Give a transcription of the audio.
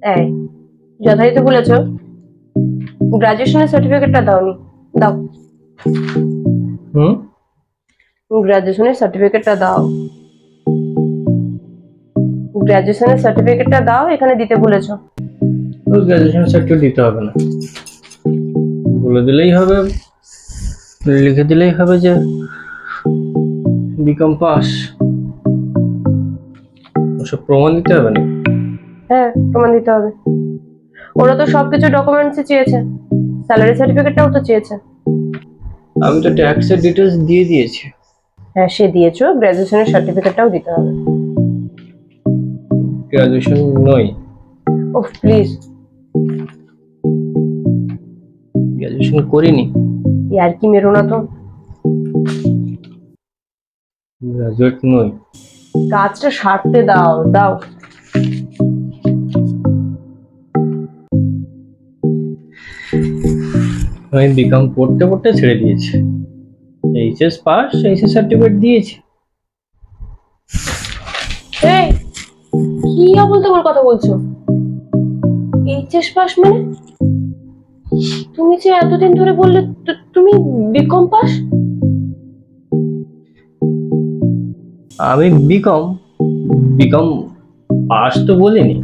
এই যথারীতি বলেছো, গ্রাজুয়েশনের সার্টিফিকেটটা দাওনি। দাও, হুম। গ্রাজুয়েশনের সার্টিফিকেটটা দাও। গ্রাজুয়েশনের সার্টিফিকেটটা দাও, এখানে দিতে বলেছো। গ্রাজুয়েশন সার্টিফিকেট দিতে হবে না, বলে দিলেই হবে, লিখে দিলেই হবে যে বিকম পাস। ওসব প্রমাণ দিতে হবে না। হ্যাঁ, প্রমাণ দিতে হবে। ওরা তো সবকিছু ডকুমেন্টসই চেয়েছে, স্যালারি সার্টিফিকেটটাও তো চেয়েছে। আমি তো ট্যাক্সের ডিটেলস দিয়ে দিয়েছি। হ্যাঁ, সে দিয়েছো, গ্রাজুয়েশনের সার্টিফিকেটটাও দিতে হবে। গ্রাজুয়েশন নই, ওহ প্লিজ, গ্রাজুয়েশন করিনি, ইয়ার কি মেরো না তো। গ্রাজুয়েট নই। কাজটা সারতে দাও, দাও। আমি বিকম পড়তে পড়তে ছেড়ে দিয়েছি। এইচএস পাস, এইচএস সার্টিফিকেট দিয়েছি। এই কি আবল তাবল কথা বলছো? এইচএস পাস মানে? তুমি যে এতদিন ধরে বললে তুমি বিকম পাস। আমি বিকম বিকম পাস তো বলিনি।